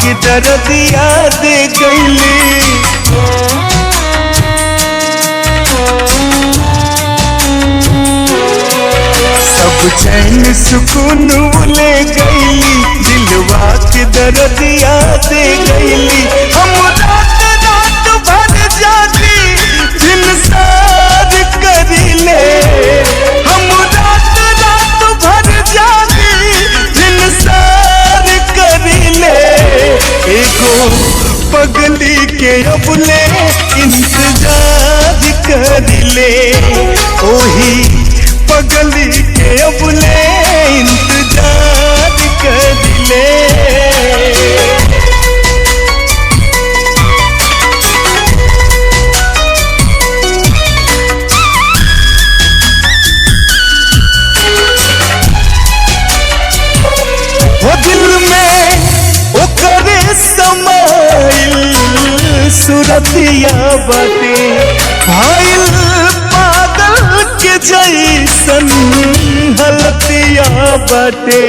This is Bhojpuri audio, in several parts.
के दर्दिया दे गईली। सब चैन सुकून ले गईली, दिलवा के दर्दिया दे गईली। हम रात रात भर जागी दिन सार करीले, हम रात रात भर जागी दिन सार करीले। एगो पगली के अबले इंतजार करीले, ओही पगली के अबले इंतजार करीले। वो दिल में ओकरे समाइल सुरतिया बाटे, भाइल पागल के जैसन हलतिया बाटे।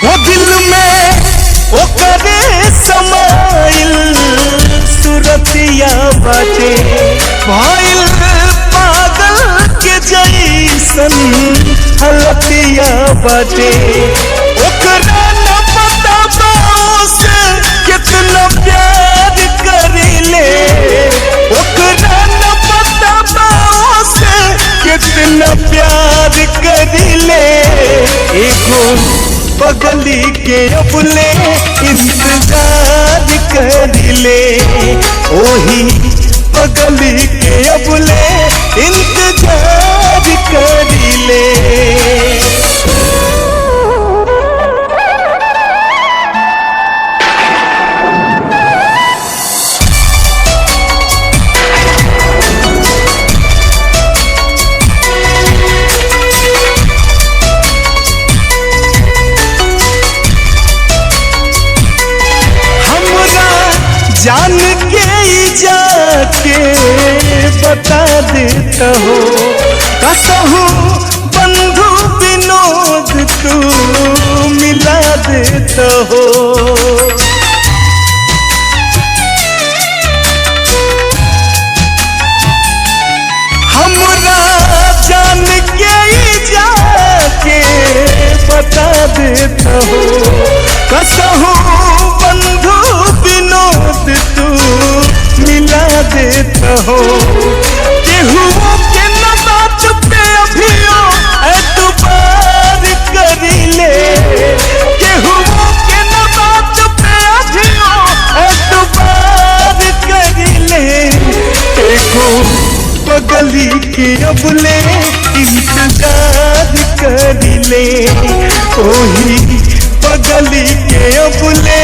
वो दिल में ओकरे समाइल सुरतिया बाटे, भाइल पागल के जैसन हलतिया बाटे। ओकरा न पता बा से कितना प्यार करीले, ओकरा न पता बा से कितना प्यार करीले। एगो पगली के अबले इंतजार करीले, ओही पगली के अबले इंतजार करीले। जान के जाके बता देता हो, कसहू बंधु विनोद तू मिला देता हो। हमरा जान के जाके बता देता हो, कसहू बंधु विनोद तू मिला देता हो। केहू के न बात पे अभियो एतबार करीले, केहू के न बात पे अभियो एतबार करीले। एगो पगली के अबले इंतजार करीले, ओही पगली के अबले